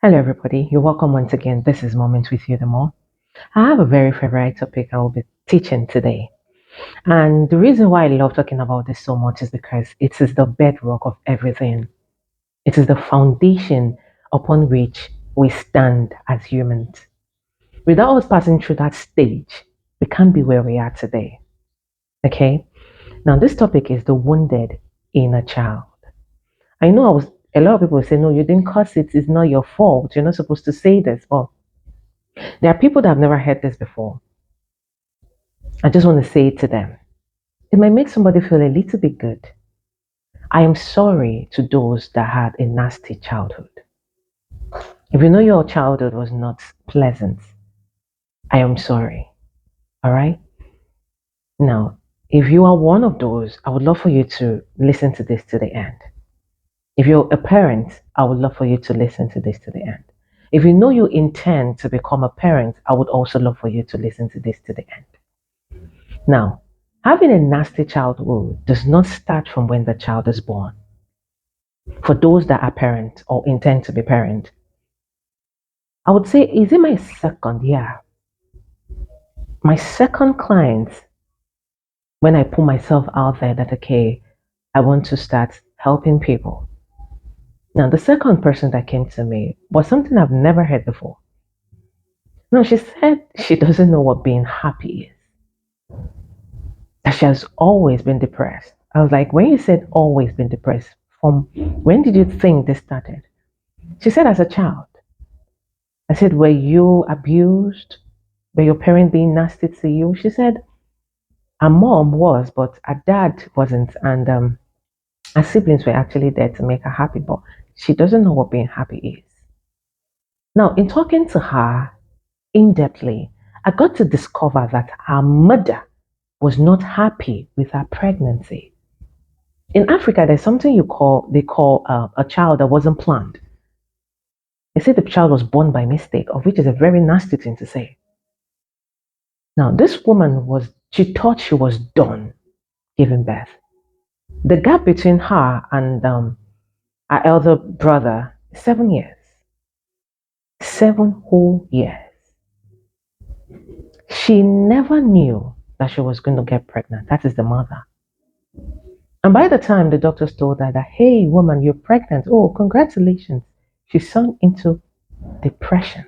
Hello, everybody. You're welcome once again. This is Moments with You the More. I have a very favorite topic I will be teaching today. And the reason why I love talking about this so much is because it is the bedrock of everything. It is the foundation upon which we stand as humans. Without us passing through that stage, we can't be where we are today. Okay? Now, this topic is the wounded inner child. I know a lot of people say, no, you didn't cause it. It's not your fault. You're not supposed to say this. But there are people that have never heard this before. I just want to say it to them. It might make somebody feel a little bit good. I am sorry to those that had a nasty childhood. If you know your childhood was not pleasant, I am sorry. All right? Now, if you are one of those, I would love for you to listen to this to the end. If you're a parent, I would love for you to listen to this to the end. If you know you intend to become a parent, I would also love for you to listen to this to the end. Now, having a nasty childhood does not start from when the child is born. For those that are parents or intend to be parent, I would say, is it my second? Yeah. My second client, when I put myself out there that, okay, I want to start helping people. Now, the second person that came to me was something I've never heard before. No, she said she doesn't know what being happy is. That she has always been depressed. I was like, when you said always been depressed, from when did you think this started? She said, as a child. I said, were you abused? Were your parents being nasty to you? She said, her mom was, but her dad wasn't. And her siblings were actually there to make her happy, but she doesn't know what being happy is. Now, in talking to her in depthly, I got to discover that her mother was not happy with her pregnancy. In Africa, there's something they call a child that wasn't planned. They say the child was born by mistake, of which is a very nasty thing to say. Now, this woman she thought she was done giving birth. The gap between her and her elder brother is 7 years. 7 whole years. She never knew that she was going to get pregnant. That is the mother. And by the time the doctors told her that, hey, woman, you're pregnant. Oh, congratulations. She sunk into depression.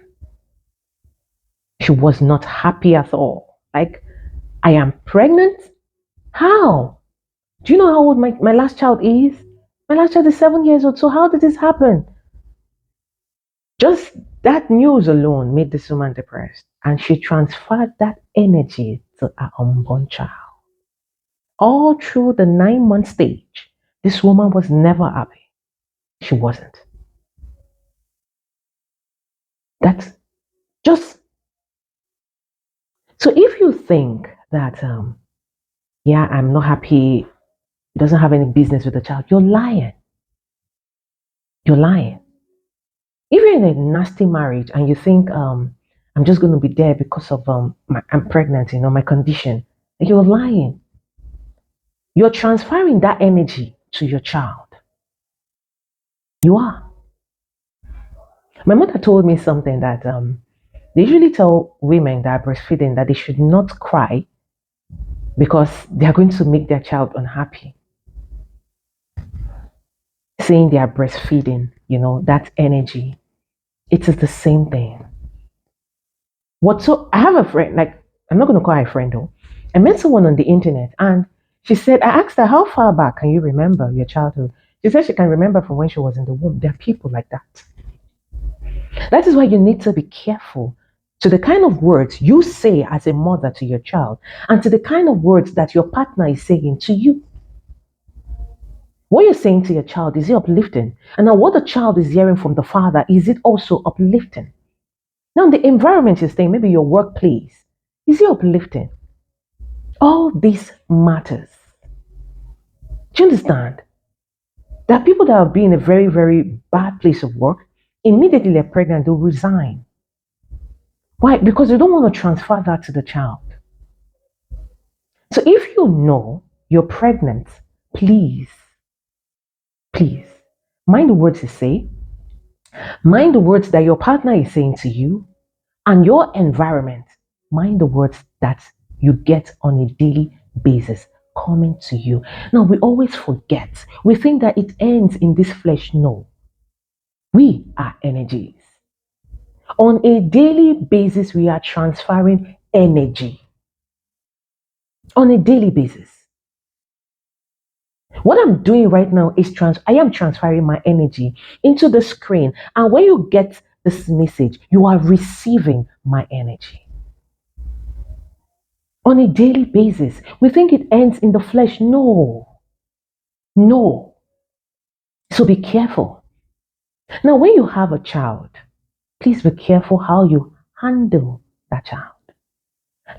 She was not happy at all. Like, I am pregnant? How? Do you know how old my last child is? My last child is 7 years old. So how did this happen? Just that news alone made this woman depressed. And she transferred that energy to her unborn child. All through the 9 month stage, this woman was never happy. She wasn't. That's just so if you think that yeah, I'm not happy, it doesn't have any business with the child, you're lying. You're lying. If you're in a nasty marriage and you think I'm just going to be there because of I'm pregnant, my condition, you're lying. You're transferring that energy to your child. You are. My mother told me something that they usually tell women that are breastfeeding that they should not cry because they are going to make their child unhappy. Saying they are breastfeeding, that energy, it is the same thing. I have a friend, like, I'm not going to call her a friend though. I met someone on the internet and she said, I asked her, how far back can you remember your childhood? She said she can remember from when she was in the womb. There are people like that. That is why you need to be careful to the kind of words you say as a mother to your child and to the kind of words that your partner is saying to you. What you're saying to your child, is it uplifting? And now what the child is hearing from the father, is it also uplifting? Now the environment you're staying, maybe your workplace, is it uplifting? All this matters. Do you understand? There are people that have been in a very, very bad place of work. Immediately they're pregnant, they'll resign. Why? Because they don't want to transfer that to the child. So if you know you're pregnant, please, mind the words you say. Mind the words that your partner is saying to you and your environment. Mind the words that you get on a daily basis coming to you. Now, we always forget. We think that it ends in this flesh. No, we are energies. On a daily basis, we are transferring energy. On a daily basis. What I'm doing right now is I am transferring my energy into the screen. And when you get this message, you are receiving my energy. On a daily basis, we think it ends in the flesh. No. No. So be careful. Now, when you have a child, please be careful how you handle that child.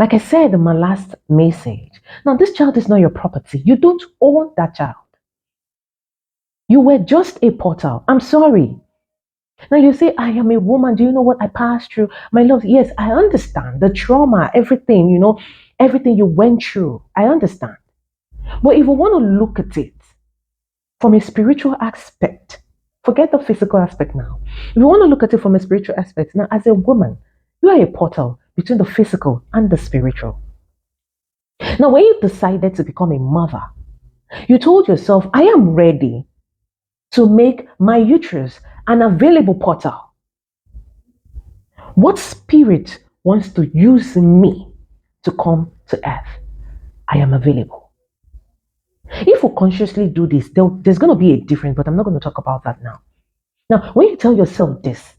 Like I said in my last message, now this child is not your property. You don't own that child. You were just a portal. I'm sorry. Now you say, I am a woman. Do you know what I passed through? My love, yes, I understand the trauma, everything, everything you went through. I understand. But if you want to look at it from a spiritual aspect, forget the physical aspect now. If you want to look at it from a spiritual aspect, now as a woman, you are a portal between the physical and the spiritual. Now, when you decided to become a mother, you told yourself, I am ready to make my uterus an available portal. What spirit wants to use me to come to earth? I am available. If we consciously do this, there's going to be a difference, but I'm not going to talk about that now. Now, when you tell yourself this,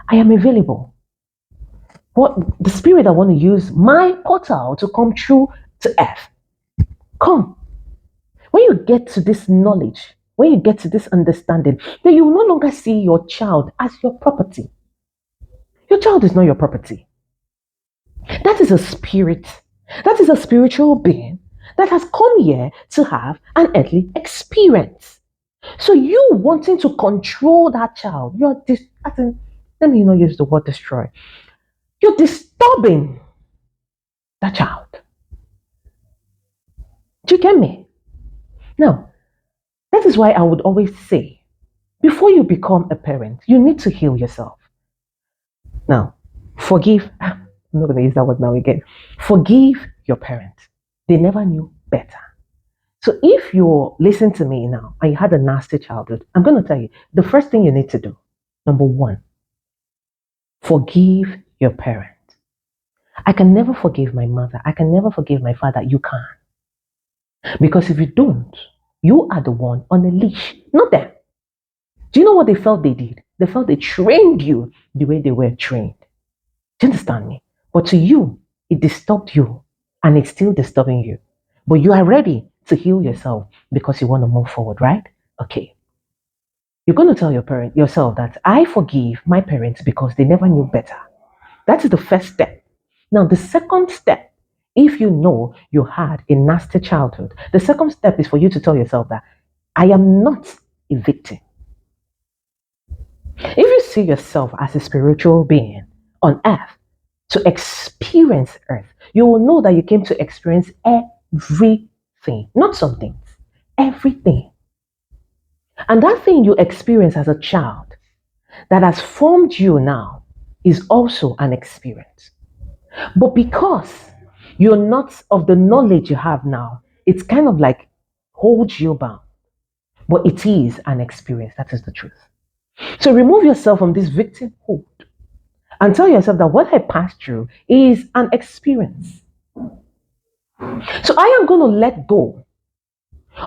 I am available. What the spirit I want to use my portal to come through to earth. Come. When you get to this knowledge, when you get to this understanding, then you will no longer see your child as your property. Your child is not your property. That is a spirit. That is a spiritual being that has come here to have an earthly experience. So you wanting to control that child, let me not use the word destroy. You're disturbing that child. Do you get me? Now, that is why I would always say, before you become a parent, you need to heal yourself. Now, forgive. I'm not going to use that word now again. Forgive your parents. They never knew better. So if you're listening to me now and you had a nasty childhood, I'm going to tell you, the first thing you need to do, number one, forgive your parents. I can never forgive my mother. I can never forgive my father. You can't. Because if you don't, you are the one on a leash, not them. Do you know what they felt they did? They felt they trained you the way they were trained. Do you understand me? But to you, it disturbed you and it's still disturbing you. But you are ready to heal yourself because you want to move forward, right? Okay. You're going to tell yourself that I forgive my parents because they never knew better. That is the first step. Now, the second step, if you know you had a nasty childhood, the second step is for you to tell yourself that I am not a victim. If you see yourself as a spiritual being on earth to experience earth, you will know that you came to experience everything, not some things, everything. And that thing you experience as a child that has formed you now is also an experience. But because you're not of the knowledge you have now, it's kind of like holds you bound. But it is an experience. That is the truth. So remove yourself from this victimhood and tell yourself that what I passed through is an experience. So I am going to let go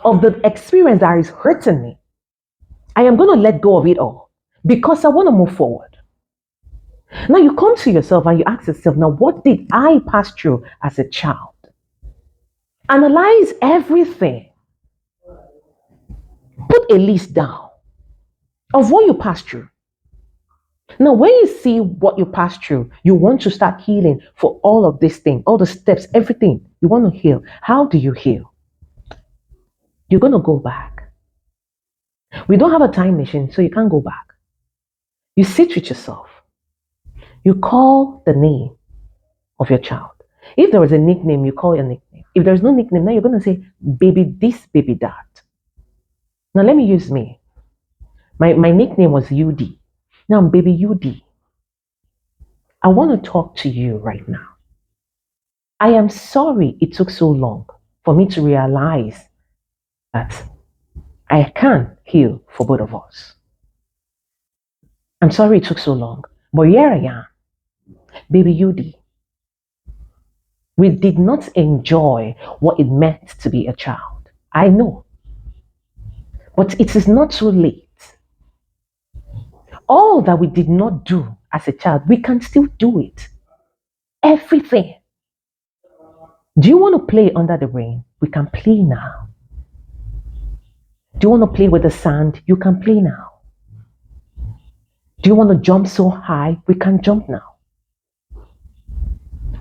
of the experience that is hurting me. I am going to let go of it all because I want to move forward. Now you come to yourself and you ask yourself, now what did I pass through as a child? Analyze everything. Put a list down of what you passed through. Now, when you see what you passed through, you want to start healing for all of this thing, all the steps, everything. You want to heal. How do you heal? You're going to go back. We don't have a time machine, so you can't go back. You sit with yourself. You call the name of your child. If there was a nickname, you call your nickname. If there's no nickname, now you're going to say, baby this, baby that. Now, let me use me. My nickname was UD. Now, baby UD, I want to talk to you right now. I am sorry it took so long for me to realize that I can heal for both of us. I'm sorry it took so long, but here I am, baby UD. We did not enjoy what it meant to be a child. I know, but it is not too late. All that we did not do as a child, we can still do it. Everything. Do you want to play under the rain? We can play now. Do you want to play with the sand? You can play now. Do you want to jump so high? We can jump now.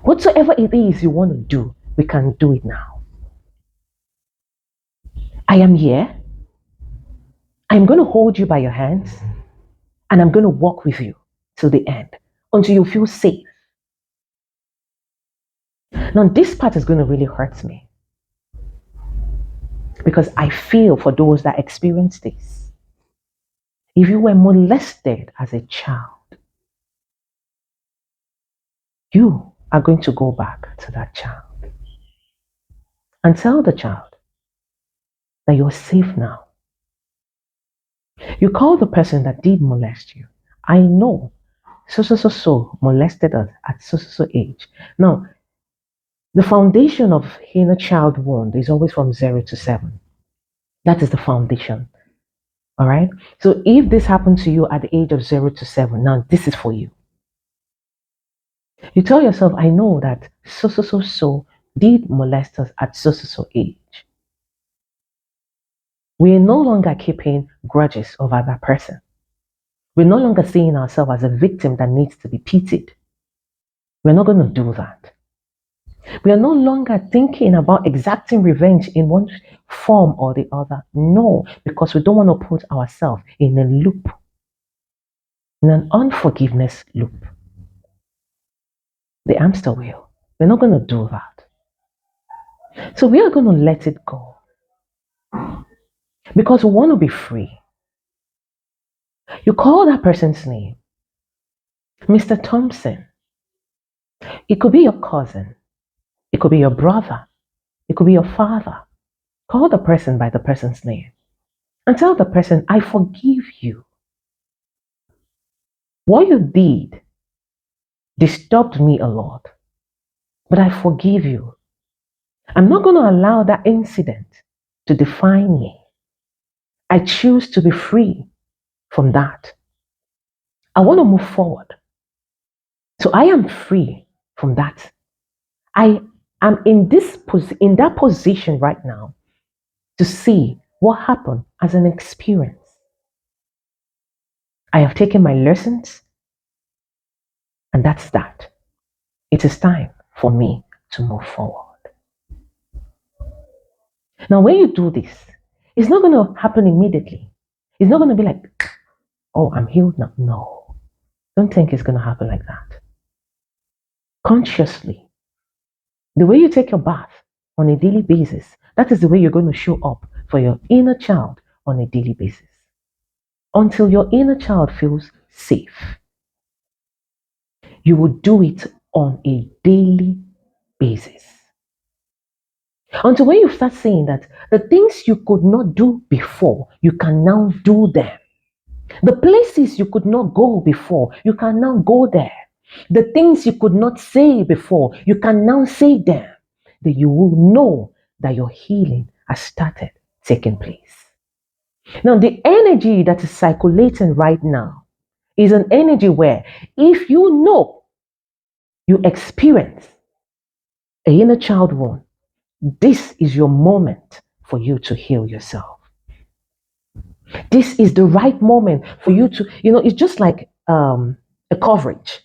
Whatsoever it is you want to do, we can do it now. I am here. I'm going to hold you by your hands and I'm going to walk with you till the end until you feel safe. Now, this part is going to really hurt me because I feel for those that experience this. If you were molested as a child, you are going to go back to that child and tell the child that you're safe now. You call the person that did molest you. I know so molested us at so age. Now, the foundation of inner child wound is always from 0 to 7. That is the foundation. All right. So if this happened to you at the age of 0 to 7, now this is for you. You tell yourself, I know that so did molest us at so age. We are no longer keeping grudges over that person. We're no longer seeing ourselves as a victim that needs to be pitied. We're not going to do that. We are no longer thinking about exacting revenge in one form or the other. No, because we don't want to put ourselves in a loop, in an unforgiveness loop. The hamster wheel. We're not going to do that. So we are going to let it go because we want to be free. You call that person's name, Mr. Thompson. It could be your cousin. It could be your brother. It could be your father. Call the person by the person's name and tell the person, I forgive you. What you did disturbed me a lot, but I forgive you. I'm not going to allow that incident to define me. I choose to be free from that. I want to move forward. So I am free from that. I am in that position right now to see what happened as an experience. I have taken my lessons, and that's that. It is time for me to move forward. Now, when you do this, it's not going to happen immediately. It's not going to be like, oh, I'm healed now. No, don't think it's going to happen like that. Consciously, the way you take your bath on a daily basis, that is the way you're going to show up for your inner child on a daily basis until your inner child feels safe. You will do it on a daily basis. Until when you start saying that the things you could not do before, you can now do them. The places you could not go before, you can now go there. The things you could not say before, you can now say them. That you will know that your healing has started taking place. Now, the energy that is circulating right now is an energy where if you know you experience a inner child wound, this is your moment for you to heal yourself. This is the right moment for you to, it's just like a coverage.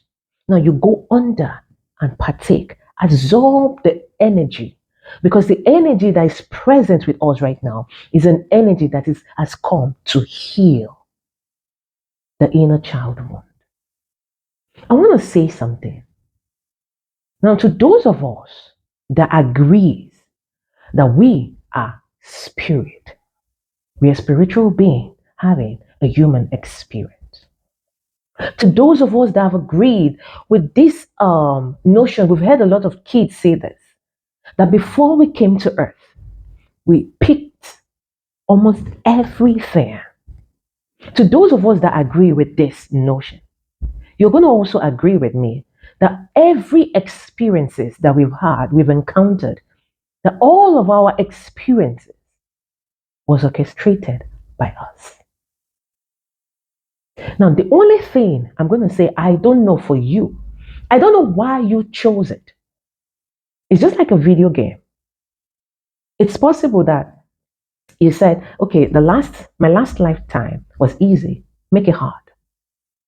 Now you go under and partake, absorb the energy, because the energy that is present with us right now is an energy that has come to heal the inner child wound. I want to say something. Now, to those of us that agrees that we are spirit, we are spiritual being having a human experience. To those of us that have agreed with this notion, we've heard a lot of kids say this, that before we came to earth, we picked almost everything. To those of us that agree with this notion, you're going to also agree with me that every experiences that we've had, we've encountered, that all of our experiences was orchestrated by us. Now, the only thing I'm going to say, I don't know for you, I don't know why you chose it. It's just like a video game. It's possible that you said, okay, my last lifetime was easy, make it hard.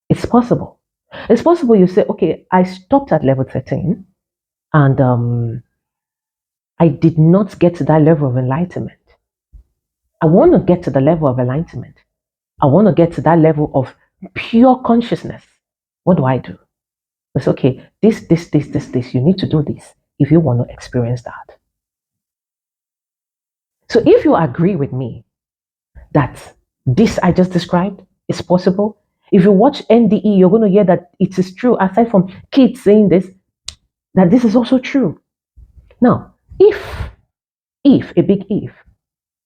It's possible. It's possible you say, okay, I stopped at level 13 and I did not get to that level of enlightenment. I want to get to the level of enlightenment. I want to get to that level of pure consciousness. What do? It's okay, this. You need to do this if you want to experience that. So if you agree with me that this I just described is possible, if you watch NDE, you're going to hear that it is true, aside from kids saying this, that this is also true. Now, if, a big if,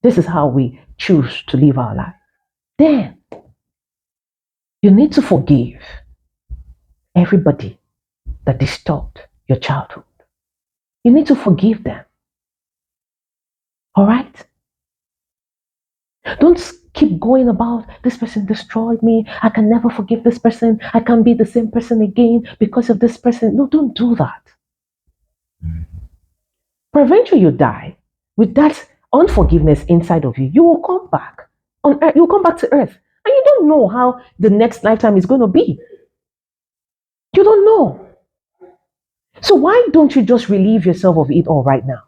this is how we choose to live our life, then you need to forgive everybody that disturbed your childhood. You need to forgive them. All right? Don't keep going about this person destroyed me. I can never forgive this person. I can't be the same person again because of this person. No, don't do that. But eventually you die with that unforgiveness inside of you. You will come back on earth. You will come back to earth. And you don't know how the next lifetime is going to be. You don't know. So why don't you just relieve yourself of it all right now?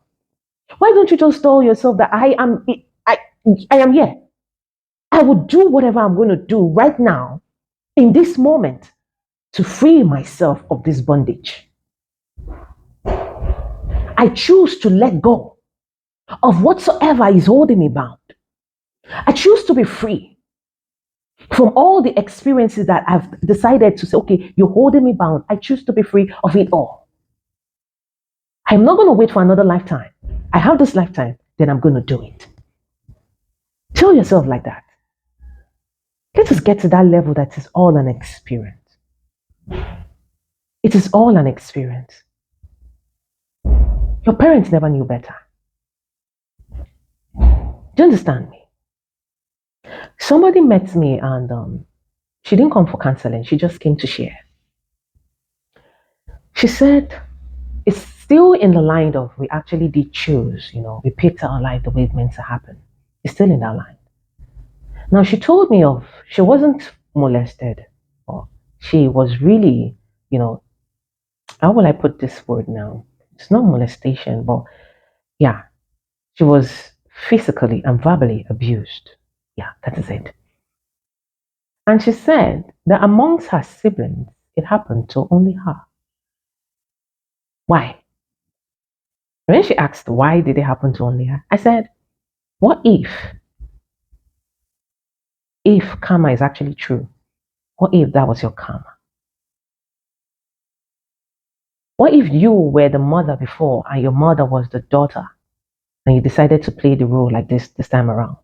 Why don't you just tell yourself that I am here. I will do whatever I'm going to do right now in this moment to free myself of this bondage. I choose to let go of whatsoever is holding me bound. I choose to be free from all the experiences that I've decided to say, okay, you're holding me bound. I choose to be free of it all. I'm not going to wait for another lifetime. I have this lifetime, then I'm going to do it. Tell yourself like that. Let us get to that level that is all an experience. It is all an experience. Your parents never knew better. Do you understand me? Somebody met me and she didn't come for counseling. She just came to share. She said, it's still in the line of we actually did choose, we picked our life the way it meant to happen. It's still in that line. Now, she told me she wasn't molested, or she was really, how will I put this word now? It's not molestation, but yeah, she was physically and verbally abused. Yeah, that is it. And she said that amongst her siblings, it happened to only her. Why? When she asked why did it happen to only her, I said, what if karma is actually true? What if that was your karma? What if you were the mother before and your mother was the daughter and you decided to play the role like this time around?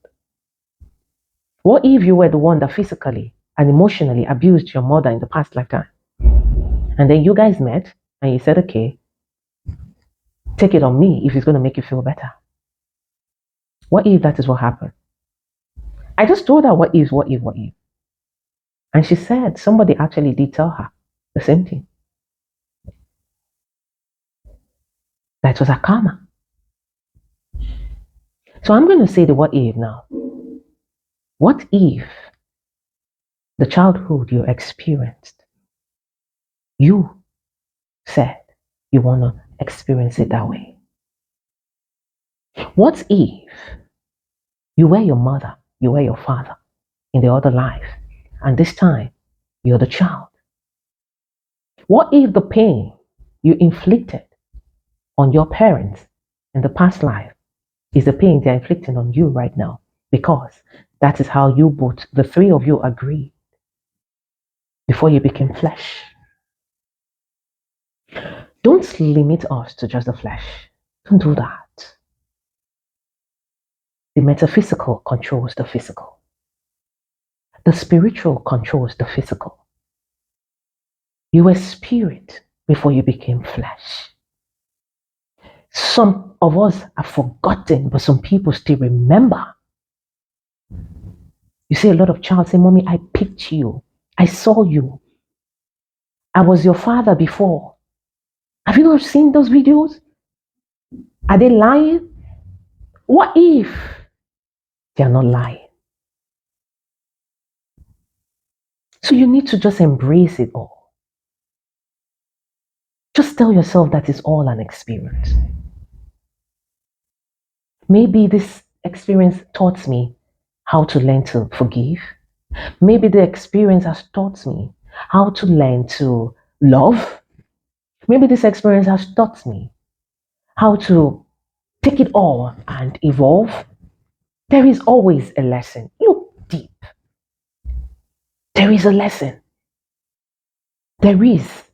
What if you were the one that physically and emotionally abused your mother in the past lifetime? And then you guys met and you said, okay, take it on me if it's going to make you feel better. What if that is what happened? I just told her what if. And she said somebody actually did tell her the same thing. That was her karma. So I'm going to say the what if now. What if the childhood you experienced, you said you want to experience it that way? What if you were your mother, you were your father in the other life, and this time you're the child? What if the pain you inflicted on your parents in the past life is the pain they're inflicting on you right now? Because that is how you both, the three of you, agree. before you became flesh. Don't limit us to just the flesh. Don't do that. The metaphysical controls the physical. The spiritual controls the physical. You were spirit before you became flesh. Some of us have forgotten, but some people still remember. You see a lot of child say, Mommy, I picked you. I saw you. I was your father before. Have you not seen those videos? Are they lying? What if they are not lying? So you need to just embrace it all. Just tell yourself that it's all an experience. Maybe this experience taught me how to learn to forgive. Maybe the experience has taught me how to learn to love. Maybe this experience has taught me how to take it all and evolve. There is always a lesson. Look deep. There is a lesson. There is.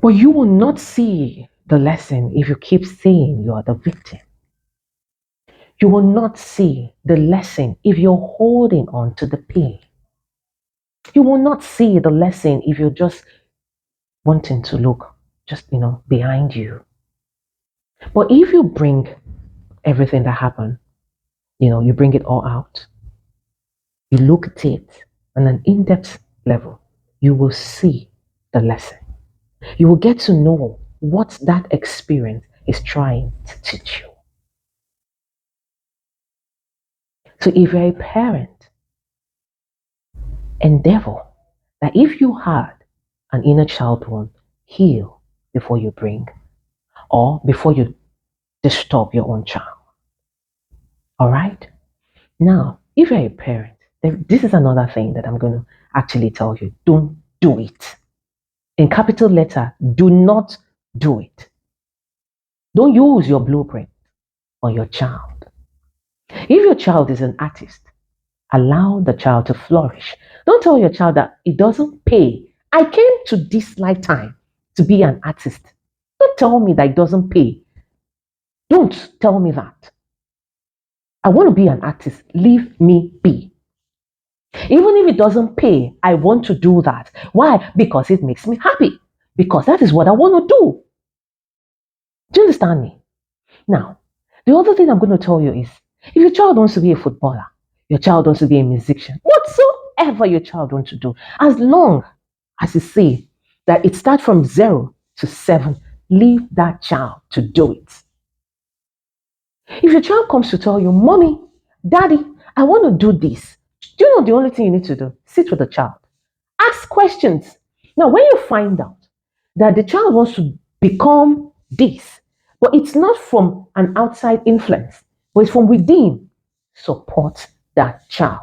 But you will not see the lesson if you keep saying you are the victim. You will not see the lesson if you're holding on to the pain. You will not see the lesson if you're just wanting to look just, behind you. But if you bring everything that happened, you bring it all out, you look at it on an in-depth level, you will see the lesson. You will get to know what that experience is trying to teach you. So if you're a parent, endeavor that if you had an inner child wound, heal before you bring or before you disturb your own child. All right? Now, if you're a parent, this is another thing that I'm going to actually tell you. Don't do it. In capital letter, do not do it. Don't use your blueprint on your child. If your child is an artist, allow the child to flourish. Don't tell your child that it doesn't pay. I came to this lifetime to be an artist. Don't tell me that it doesn't pay. Don't tell me that. I want to be an artist. Leave me be. Even if it doesn't pay, I want to do that. Why? Because it makes me happy. Because that is what I want to do. Do you understand me? Now, the other thing I'm going to tell you is, if your child wants to be a footballer, your child wants to be a musician, whatsoever your child wants to do, as long as you see that it starts from 0 to 7, leave that child to do it. If your child comes to tell you, Mommy, Daddy, I want to do this, do you know the only thing you need to do? Sit with the child. Ask questions. Now, when you find out that the child wants to become this, but it's not from an outside influence, but it's from within, support that child.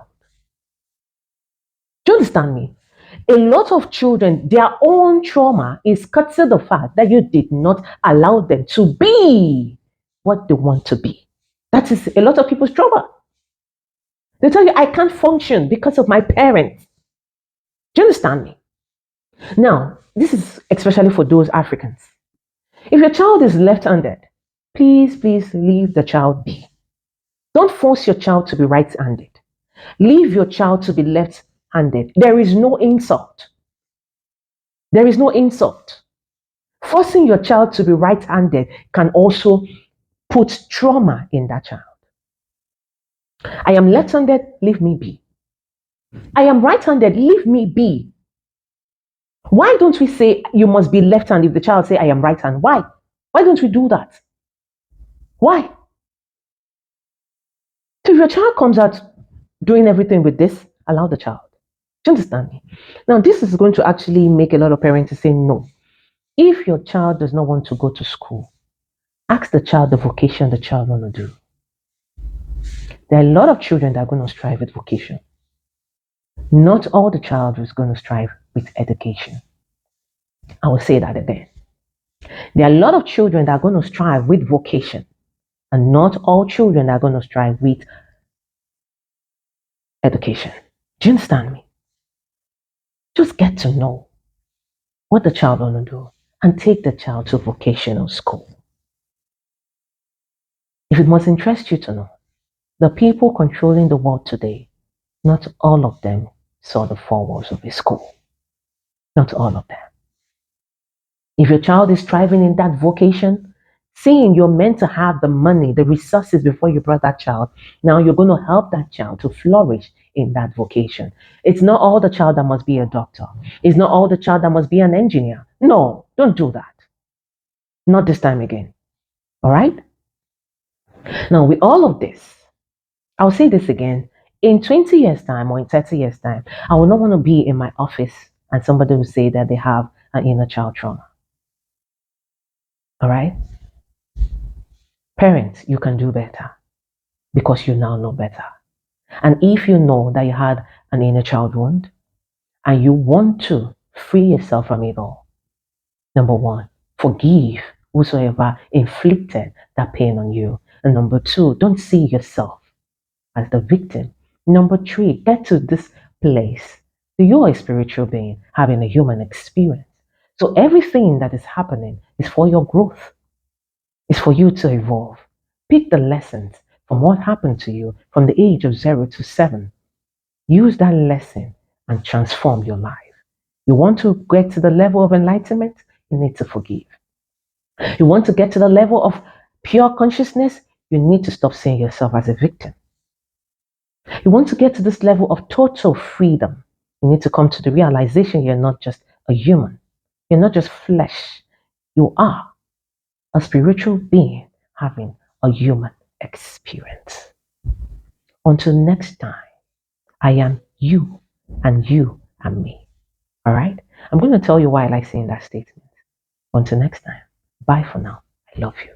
Do you understand me? A lot of children, their own trauma is courtesy of the fact that you did not allow them to be what they want to be. That is a lot of people's trauma. They tell you, I can't function because of my parents. Do you understand me? Now, this is especially for those Africans. If your child is left-handed, please leave the child be. Don't force your child to be right-handed. Leave your child to be left-handed. There is no insult. There is no insult. Forcing your child to be right-handed can also put trauma in that child. I am left-handed, leave me be. I am right-handed, leave me be. Why don't we say you must be left-handed if the child say I am right-handed? Why? Why don't we do that? Why? So if your child comes out doing everything with this, allow the child. Do you understand me? Now, this is going to actually make a lot of parents say no. If your child does not want to go to school, ask the child the vocation the child want to do. There are a lot of children that are going to strive with vocation. Not all the child is going to strive with education. I will say that again. There are a lot of children that are going to strive with vocation, and not all children are going to strive with education. Do you understand me? Just get to know what the child want to do and take the child to vocational school. If it must interest you to know, the people controlling the world today, not all of them saw the four walls of a school. Not all of them. If your child is striving in that vocation, seeing you're meant to have the money, the resources before you brought that child, now you're going to help that child to flourish in that vocation. It's not all the child that must be a doctor. It's not all the child that must be an engineer. No, don't do that. Not this time again. All right? Now, with all of this, I'll say this again. In 20 years' time or in 30 years' time, I will not want to be in my office and somebody will say that they have an inner child trauma. All right? Parents, you can do better because you now know better. And if you know that you had an inner child wound and you want to free yourself from it all, number one, forgive whosoever inflicted that pain on you. And number two, don't see yourself as the victim. Number three, get to this place. You're a spiritual being having a human experience. So everything that is happening is for your growth. It's for you to evolve. Pick the lessons from what happened to you from the age of 0 to 7. Use that lesson and transform your life. You want to get to the level of enlightenment? You need to forgive. You want to get to the level of pure consciousness? You need to stop seeing yourself as a victim. You want to get to this level of total freedom? You need to come to the realization you're not just a human. You're not just flesh. You are a spiritual being having a human experience. Until next time, I am you and you and me. All right? I'm going to tell you why I like saying that statement. Until next time, bye for now. I love you.